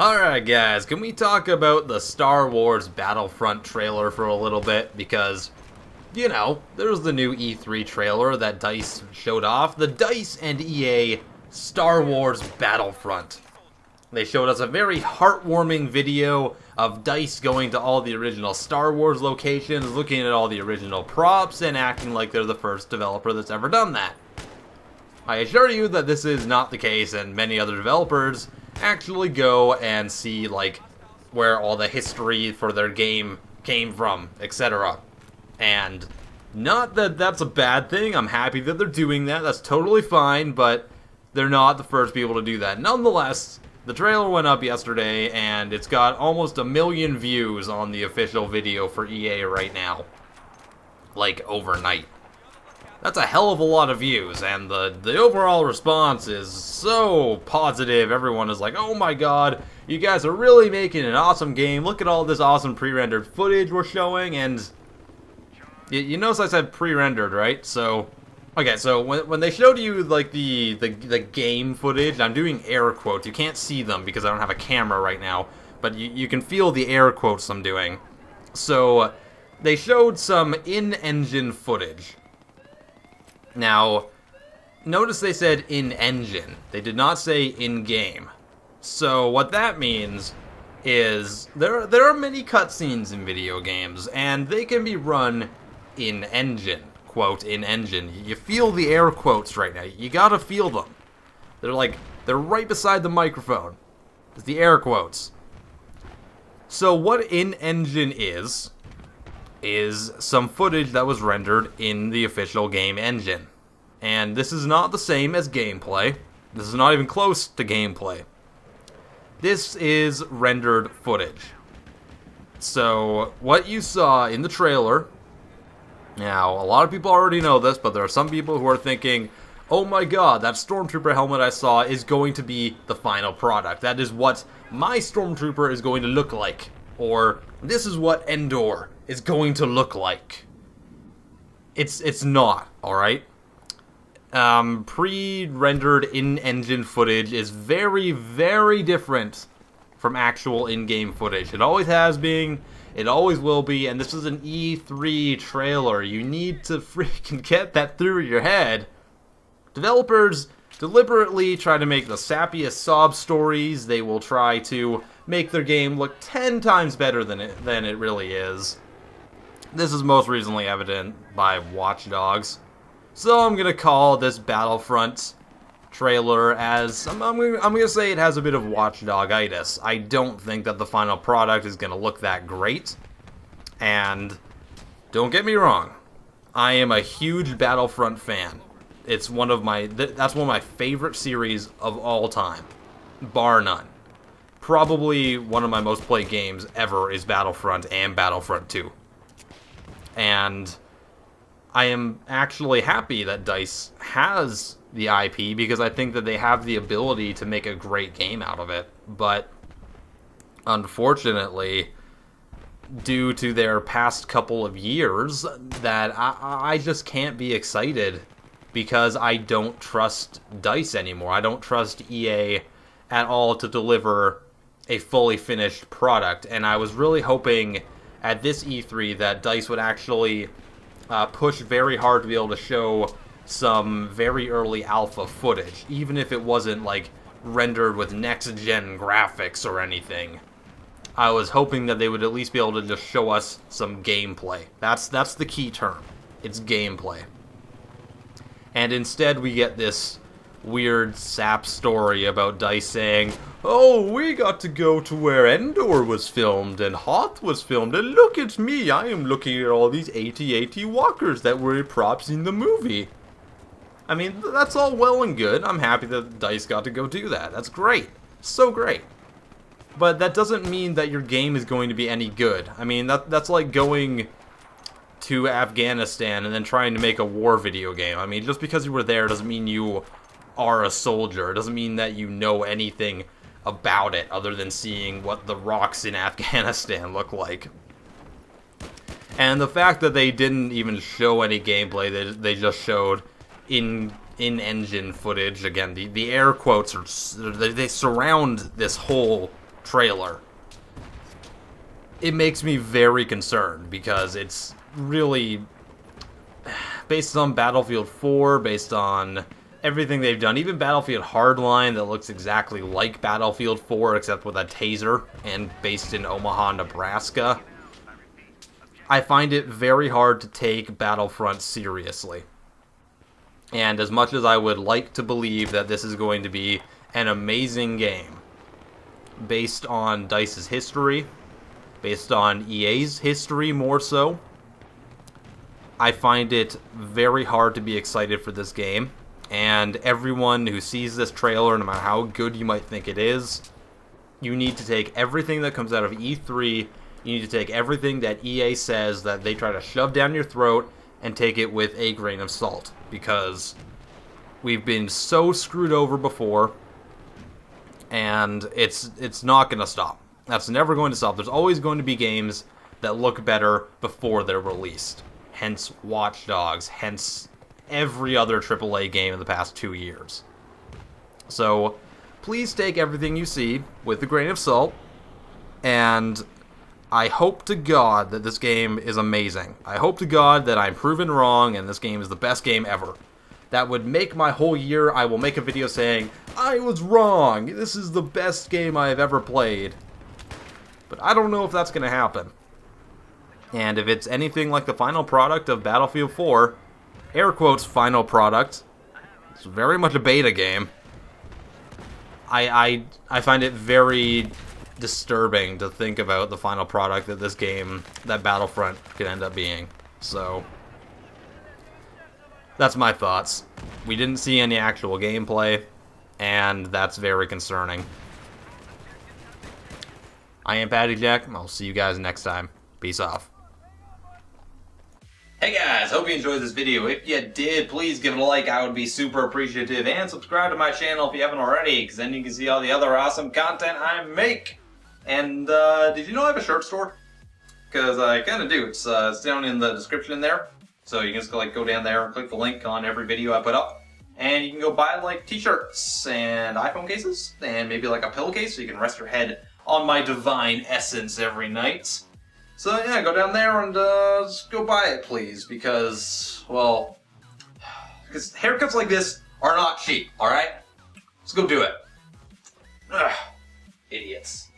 Alright guys, can we talk about the Star Wars Battlefront trailer for a little bit? Because, you know, there's the new E3 trailer that DICE showed off. The DICE and EA Star Wars Battlefront. They showed us a very heartwarming video of DICE going to all the original Star Wars locations, looking at all the original props, and acting like they're the first developer that's ever done that. I assure you that this is not the case, and many other developers actually go and see, like, where all the history for their game came from, etc. And not that that's a bad thing. I'm happy that they're doing that. That's totally fine, but they're not the first people to do that. Nonetheless, the trailer went up yesterday, and it's got almost 1 million views on the official video for EA right now. Like, overnight. That's a hell of a lot of views, and the overall response is so positive. Everyone is like, oh my god, you guys are really making an awesome game. Look at all this awesome pre-rendered footage we're showing, and you notice I said pre-rendered, right? So, okay, so when they showed you, like, the game footage, I'm doing air quotes. You can't see them because I don't have a camera right now, but you can feel the air quotes I'm doing. So, they showed some in-engine footage. Now, notice they said in-engine. They did not say in-game. So what that means is there are many cutscenes in video games, and they can be run in-engine. Quote, in-engine. You feel the air quotes right now. You gotta feel them. They're right beside the microphone. It's the air quotes. So what in-engine is some footage that was rendered in the official game engine. And this is not the same as gameplay. This is not even close to gameplay. This is rendered footage. So, what you saw in the trailer, now, a lot of people already know this, but there are some people who are thinking, oh my god, that Stormtrooper helmet I saw is going to be the final product. That is what my Stormtrooper is going to look like. Or, this is what Endor is going to look like. It's not, alright? Pre-rendered in-engine footage is very, very different from actual in-game footage. It always has been, it always will be, and this is an E3 trailer. You need to freaking get that through your head. Developers deliberately try to make the sappiest sob stories. They will try to make their game look 10 times better than it really is. This is most recently evident by Watch Dogs. So I'm gonna call this Battlefront trailer as I'm gonna say it has a bit of Watch Dog-itis. I don't think that the final product is gonna look that great. And don't get me wrong, I am a huge Battlefront fan. It's one of my that's one of my favorite series of all time, bar none. Probably one of my most played games ever is Battlefront and Battlefront 2. And I am actually happy that DICE has the IP because I think that they have the ability to make a great game out of it. But unfortunately, due to their past couple of years, that I just can't be excited because I don't trust DICE anymore. I don't trust EA at all to deliver a fully finished product, and I was really hoping at this E3 that DICE would actually push very hard to be able to show some very early alpha footage, even if it wasn't like rendered with next-gen graphics or anything. I was hoping that they would at least be able to just show us some gameplay. That's the key term. It's gameplay. And instead we get this weird sap story about DICE saying, oh, we got to go to where Endor was filmed and Hoth was filmed, and look at me, I am looking at all these AT-AT walkers that were props in the movie. I mean, that's all well and good. I'm happy that DICE got to go do that. That's great. So great. But that doesn't mean that your game is going to be any good. I mean, that's like going to Afghanistan and then trying to make a war video game. I mean, just because you were there doesn't mean you are a soldier. It doesn't mean that you know anything about it other than seeing what the rocks in Afghanistan look like. And the fact that they didn't even show any gameplay, they just showed in-engine footage. Again, the air quotes are they surround this whole trailer, it makes me very concerned because it's really based on Battlefield 4, based on everything they've done, even Battlefield Hardline that looks exactly like Battlefield 4 except with a taser and based in Omaha, Nebraska. I find it very hard to take Battlefront seriously. And as much as I would like to believe that this is going to be an amazing game, based on DICE's history, based on EA's history more so, I find it very hard to be excited for this game. And everyone who sees this trailer, no matter how good you might think it is, you need to take everything that comes out of E3, you need to take everything that EA says that they try to shove down your throat and take it with a grain of salt. Because we've been so screwed over before, and it's not going to stop. That's never going to stop. There's always going to be games that look better before they're released. Hence Watch Dogs, hence every other AAA game in the past 2 years. So, please take everything you see with a grain of salt, and I hope to God that this game is amazing. I hope to God that I'm proven wrong and this game is the best game ever. That would make my whole year. I will make a video saying, I was wrong, this is the best game I've ever played. But I don't know if that's going to happen. And if it's anything like the final product of Battlefield 4, air quotes final product, it's very much a beta game, I find it very disturbing to think about the final product that this game, that Battlefront, could end up being. So, that's my thoughts. We didn't see any actual gameplay, and that's very concerning. IAmPattyJack, I'll see you guys next time. Peace off. Hey guys, hope you enjoyed this video. If you did, please give it a like. I would be super appreciative. And subscribe to my channel if you haven't already, because then you can see all the other awesome content I make. And, did you know I have a shirt store? Because I kind of do. It's down in the description there. So you can just go down there and click the link on every video I put up. And you can go buy, like, t-shirts and iPhone cases and maybe, like, a pillowcase so you can rest your head on my divine essence every night. So, yeah, go down there and just go buy it, please. Because, well, because haircuts like this are not cheap, alright? Let's go do it. Ugh, idiots.